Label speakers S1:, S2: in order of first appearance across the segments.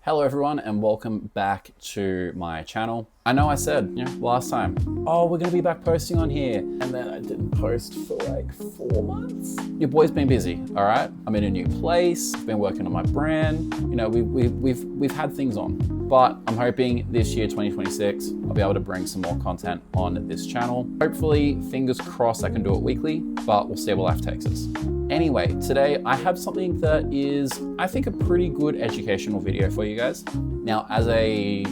S1: Hello everyone and welcome back to my channel. I know I said, last time, oh, we're gonna be back posting on here. And then I didn't post for like 4 months. Your boy's been busy, all right? I'm in a new place, I've been working on my brand. We've had things on, but I'm hoping this year, 2026, I'll be able to bring some more content on this channel. Hopefully, fingers crossed I can do it weekly, but we'll see where life takes us. Anyway, today I have something that is, I think, a pretty good educational video for you guys. Now, as a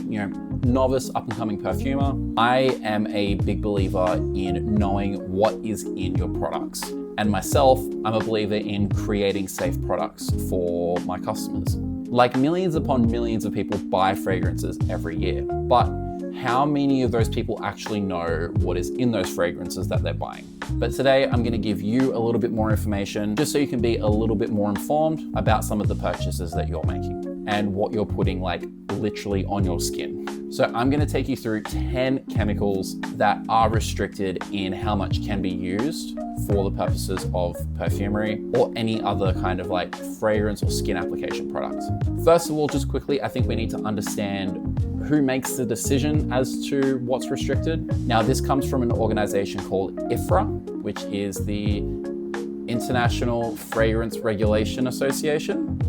S1: novice up-and-coming perfumer, I am a big believer in knowing what is in your products. And myself, I'm a believer in creating safe products for my customers. Like millions upon millions of people buy fragrances every year, but how many of those people actually know what is in those fragrances that they're buying? But today I'm gonna give you a little bit more information just so you can be a little bit more informed about some of the purchases that you're making and what you're putting like literally on your skin. So I'm gonna take you through 10 chemicals that are restricted in how much can be used for the purposes of perfumery or any other kind of like fragrance or skin application product. First of all, just quickly, I think we need to understand who makes the decision as to what's restricted. Now, this comes from an organization called IFRA, which is the International Fragrance Regulation Association.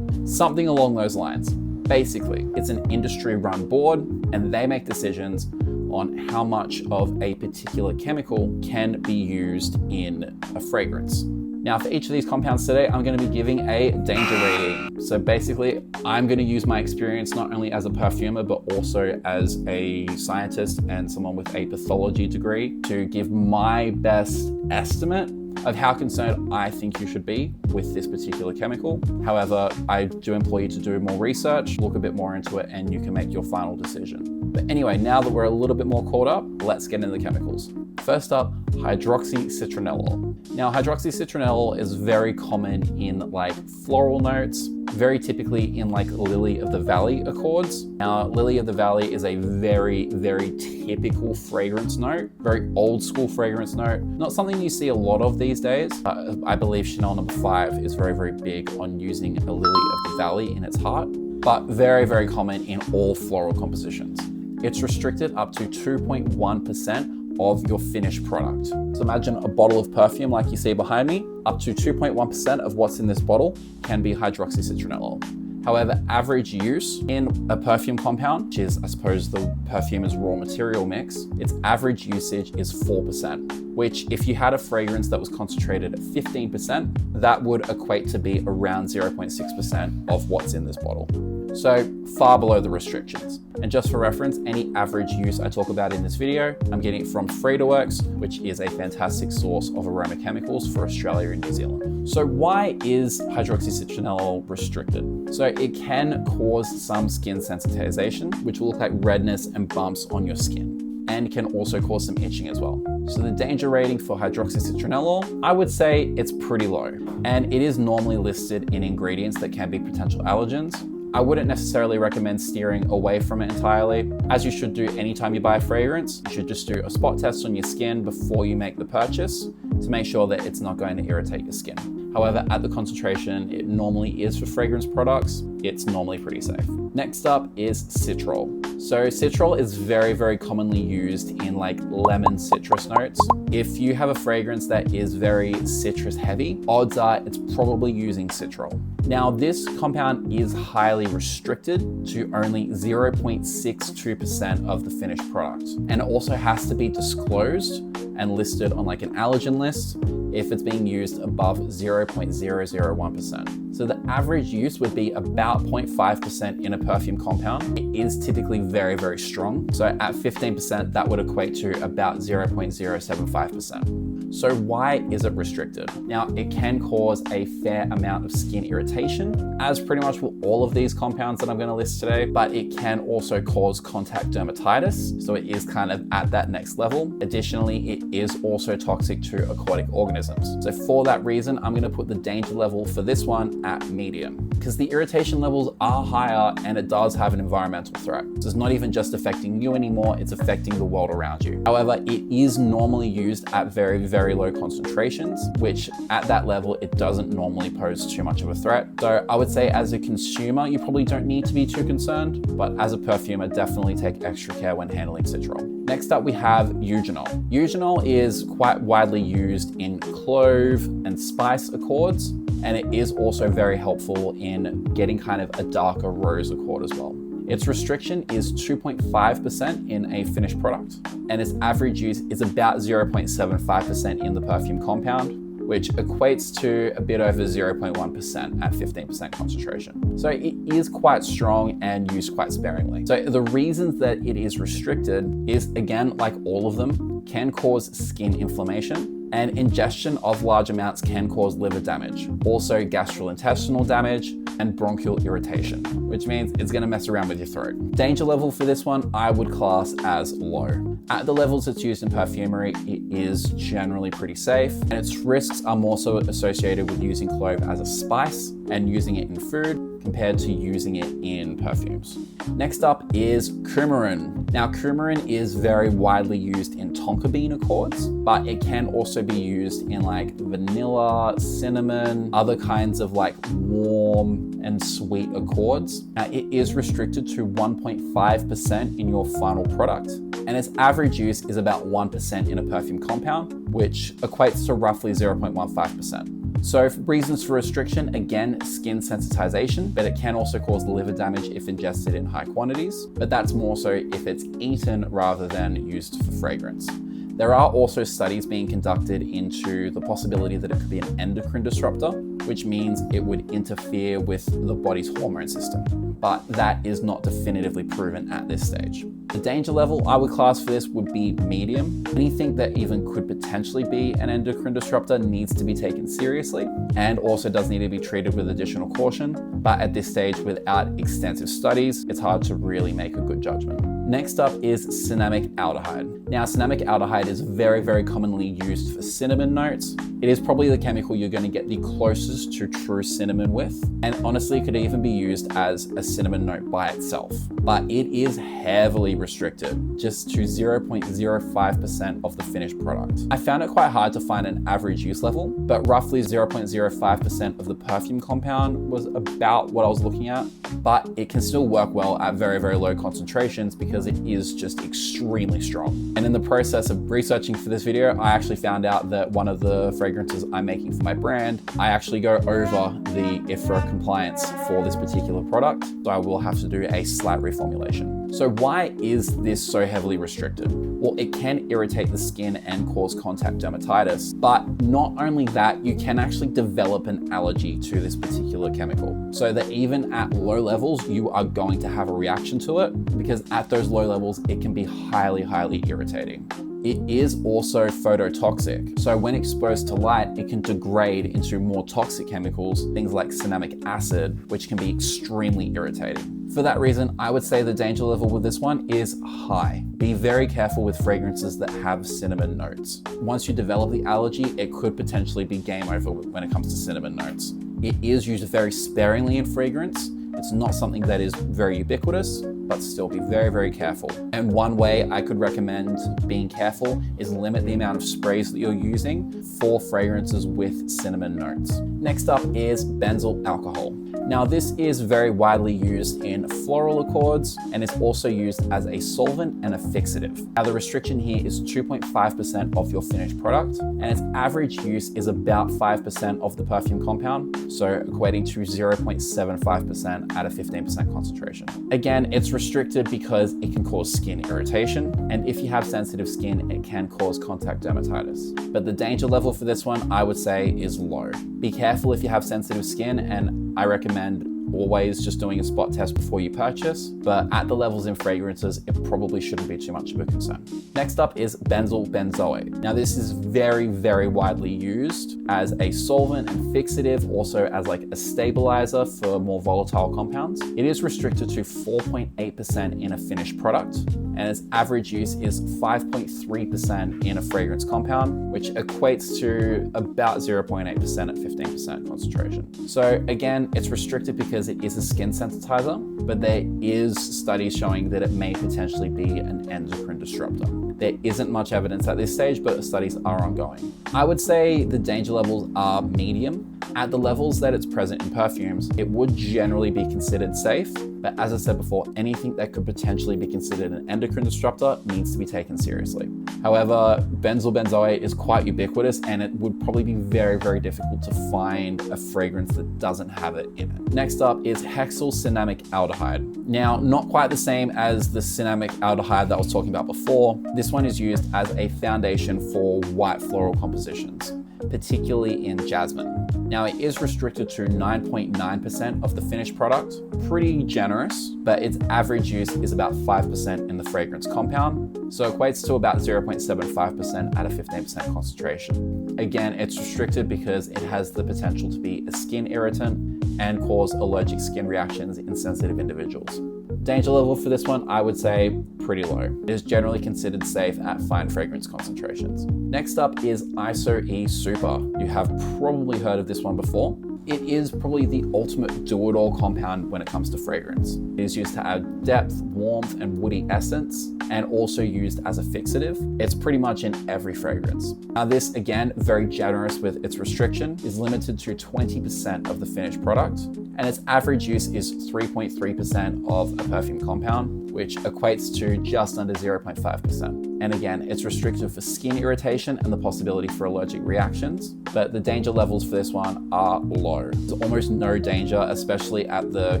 S1: Something along those lines. Basically, it's an industry-run board, and they make decisions on how much of a particular chemical can be used in a fragrance. Now, for each of these compounds today, I'm going to be giving a danger rating. So basically, I'm going to use my experience not only as a perfumer, but also as a scientist and someone with a pathology degree to give my best estimate of how concerned I think you should be with this particular chemical. However, I do implore you to do more research, look a bit more into it, and you can make your final decision. But anyway, now that we're a little bit more caught up, let's get into the chemicals. First up, hydroxycitronellol. Now, hydroxycitronellol is very common in like floral notes, very typically in like Lily of the Valley accords. Now, Lily of the Valley is a very, very typical fragrance note, very old school fragrance note. Not something you see a lot of these days. I believe Chanel No. 5 is very, very big on using a Lily of the Valley in its heart, but very, very common in all floral compositions. It's restricted up to 2.1% of your finished product. So imagine a bottle of perfume like you see behind me, up to 2.1% of what's in this bottle can be hydroxycitronellol. However, average use in a perfume compound, which is, I suppose, the perfumer's raw material mix, its average usage is 4%, which if you had a fragrance that was concentrated at 15%, that would equate to be around 0.6% of what's in this bottle. So far below the restrictions. And just for reference, any average use I talk about in this video, I'm getting it from Fridaworks, which is a fantastic source of aroma chemicals for Australia and New Zealand. So why is hydroxycitronellol restricted? So it can cause some skin sensitization, which will look like redness and bumps on your skin, and can also cause some itching as well. So the danger rating for hydroxycitronellol, I would say it's pretty low, and it is normally listed in ingredients that can be potential allergens. I wouldn't necessarily recommend steering away from it entirely. As you should do anytime you buy a fragrance, you should just do a spot test on your skin before you make the purchase to make sure that it's not going to irritate your skin. However, at the concentration it normally is for fragrance products, it's normally pretty safe. Next up is citrol. So citrol is very, very commonly used in like lemon citrus notes. If you have a fragrance that is very citrus heavy, odds are it's probably using citrol. Now, this compound is highly restricted to only 0.62% of the finished product. And it also has to be disclosed and listed on like an allergen list if it's being used above 0.001%. So the average use would be about 0.5% in a perfume compound. It is typically very, very strong. So at 15%, that would equate to about 0.075%. So why is it restricted? Now, it can cause a fair amount of skin irritation, as pretty much with all of these compounds that I'm going to list today, but it can also cause contact dermatitis. So it is kind of at that next level. Additionally, it is also toxic to aquatic organisms. So for that reason, I'm going to put the danger level for this one at medium, because the irritation levels are higher and it does have an environmental threat. So it's not even just affecting you anymore, it's affecting the world around you. However, it is normally used at very, very very low concentrations, which at that level, it doesn't normally pose too much of a threat. So I would say as a consumer, you probably don't need to be too concerned, but as a perfumer, definitely take extra care when handling citral. Next up, we have eugenol. Eugenol is quite widely used in clove and spice accords, and it is also very helpful in getting kind of a darker rose accord as well. Its restriction is 2.5% in a finished product, and its average use is about 0.75% in the perfume compound, which equates to a bit over 0.1% at 15% concentration. So it is quite strong and used quite sparingly. So the reasons that it is restricted is, again, like all of them, can cause skin inflammation, and ingestion of large amounts can cause liver damage, also gastrointestinal damage and bronchial irritation, which means it's gonna mess around with your throat. Danger level for this one, I would class as low. At the levels it's used in perfumery, it is generally pretty safe, and its risks are more so associated with using clove as a spice and using it in food compared to using it in perfumes. Next up is coumarin. Now, coumarin is very widely used in tonka bean accords, but it can also be used in like vanilla, cinnamon, other kinds of like warm and sweet accords. Now, it is restricted to 1.5% in your final product, and its average use is about 1% in a perfume compound, which equates to roughly 0.15%. So reasons for restriction, again, skin sensitization, but it can also cause liver damage if ingested in high quantities, but that's more so if it's eaten rather than used for fragrance. There are also studies being conducted into the possibility that it could be an endocrine disruptor, which means it would interfere with the body's hormone system, but that is not definitively proven at this stage. The danger level I would class for this would be medium. Anything that even could potentially be an endocrine disruptor needs to be taken seriously and also does need to be treated with additional caution, but at this stage, without extensive studies, it's hard to really make a good judgment. Next up is cinnamic aldehyde. Now, cinnamic aldehyde is very, very commonly used for cinnamon notes. It is probably the chemical you're going to get the closest to true cinnamon with, and honestly could even be used as a cinnamon note by itself. But it is heavily restricted, just to 0.05% of the finished product. I found it quite hard to find an average use level, but roughly 0.05% of the perfume compound was about what I was looking at, but it can still work well at very, very low concentrations because it is just extremely strong. And in the process of researching for this video, I actually found out that one of the fragrances I'm making for my brand, I actually go over the IFRA compliance for this particular product, so I will have to do a slight reformulation. So why is this so heavily restricted? Well, it can irritate the skin and cause contact dermatitis, but not only that, you can actually develop an allergy to this particular chemical. So that even at low levels, you are going to have a reaction to it, because at those low levels, it can be highly, highly irritating. It is also phototoxic. So when exposed to light, it can degrade into more toxic chemicals, things like cinnamic acid, which can be extremely irritating. For that reason, I would say the danger level with this one is high. Be very careful with fragrances that have cinnamon notes. Once you develop the allergy, it could potentially be game over when it comes to cinnamon notes. It is used very sparingly in fragrance. It's not something that is very ubiquitous, but still be very, very careful. And one way I could recommend being careful is limit the amount of sprays that you're using for fragrances with cinnamon notes. Next up is benzyl alcohol. Now, this is very widely used in floral accords and is also used as a solvent and a fixative. Now, the restriction here is 2.5% of your finished product, and its average use is about 5% of the perfume compound, so equating to 0.75% at a 15% concentration. Again, it's restricted because it can cause skin irritation, and if you have sensitive skin, it can cause contact dermatitis. But the danger level for this one, I would say, is low. Be careful if you have sensitive skin, and I recommend always just doing a spot test before you purchase, but at the levels in fragrances, it probably shouldn't be too much of a concern. Next up is benzyl benzoate. Now, this is very, very widely used as a solvent and fixative, also as like a stabilizer for more volatile compounds. It is restricted to 4.8% in a finished product, and its average use is 5.3% in a fragrance compound, which equates to about 0.8% at 15% concentration. So again, it's restricted because it is a skin sensitizer, but there is studies showing that it may potentially be an endocrine disruptor. There isn't much evidence at this stage, but studies are ongoing. I would say the danger levels are medium. At the levels that it's present in perfumes, it would generally be considered safe. But as I said before, anything that could potentially be considered an endocrine disruptor needs to be taken seriously. However, benzyl benzoate is quite ubiquitous, and it would probably be very, very difficult to find a fragrance that doesn't have it in it. Next up is hexyl cinnamic aldehyde. Now, not quite the same as the cinnamic aldehyde that I was talking about before. This one is used as a foundation for white floral compositions, particularly in jasmine. Now, it is restricted to 9.9% of the finished product, pretty generous, but its average use is about 5% in the fragrance compound, so it equates to about 0.75% at a 15% concentration. Again, it's restricted because it has the potential to be a skin irritant and cause allergic skin reactions in sensitive individuals. Danger level for this one, I would say pretty low. It is generally considered safe at fine fragrance concentrations. Next up is ISO-E Super. You have probably heard of this one before. It is probably the ultimate do-it-all compound when it comes to fragrance. It is used to add depth, warmth, and woody essence, and also used as a fixative. It's pretty much in every fragrance. Now this, again, very generous with its restriction, is limited to 20% of the finished product, and its average use is 3.3% of a perfume compound, which equates to just under 0.5%. And again, it's restricted for skin irritation and the possibility for allergic reactions, but the danger levels for this one are low. There's almost no danger, especially at the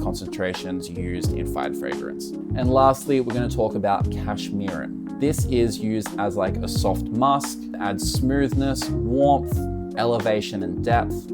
S1: concentrations used in fine fragrance. And lastly, we're going to talk about cashmeran. This is used as like a soft musk, adds smoothness, warmth, elevation, and depth,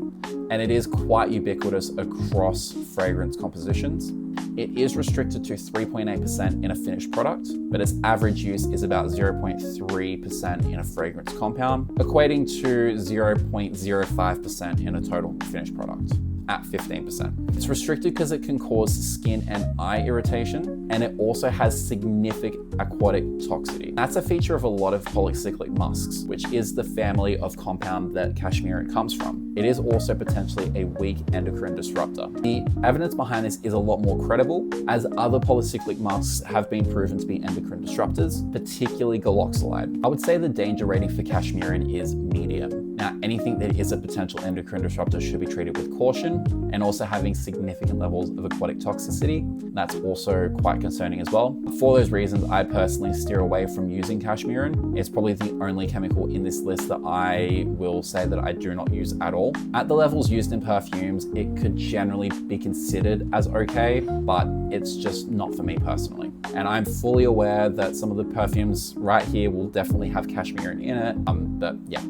S1: and it is quite ubiquitous across fragrance compositions. It is restricted to 3.8% in a finished product, but its average use is about 0.3% in a fragrance compound, equating to 0.05% in a total finished product at 15%. It's restricted because it can cause skin and eye irritation, and it also has significant aquatic toxicity. That's a feature of a lot of polycyclic musks, which is the family of compound that cashmeran comes from. It is also potentially a weak endocrine disruptor. The evidence behind this is a lot more credible, as other polycyclic musks have been proven to be endocrine disruptors, particularly galoxolide. I would say the danger rating for cashmeran is medium. Now, anything that is a potential endocrine disruptor should be treated with caution, and also having significant levels of aquatic toxicity. That's also quite concerning as well. For those reasons, I personally steer away from using cashmeran. It's probably the only chemical in this list that I will say that I do not use at all. At the levels used in perfumes, it could generally be considered as okay, but it's just not for me personally. And I'm fully aware that some of the perfumes right here will definitely have cashmeran in it, but yeah,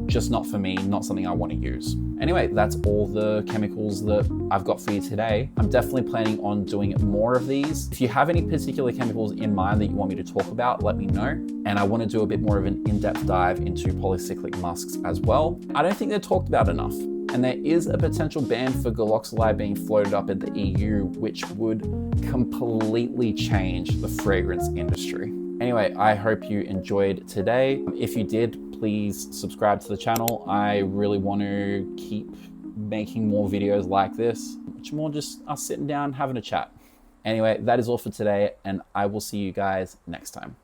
S1: just not for me, not something I want to use. Anyway, that's all the chemicals that I've got for you today. I'm definitely planning on doing more of these. If you have any particular chemicals in mind that you want me to talk about, let me know. And I want to do a bit more of an in-depth dive into polycyclic musks as well. I don't think they're talked about enough. And there is a potential ban for galoxolide being floated up in the EU, which would completely change the fragrance industry. Anyway, I hope you enjoyed today. If you did, please subscribe to the channel. I really want to keep making more videos like this, which are more just us sitting down having a chat. Anyway, that is all for today, and I will see you guys next time.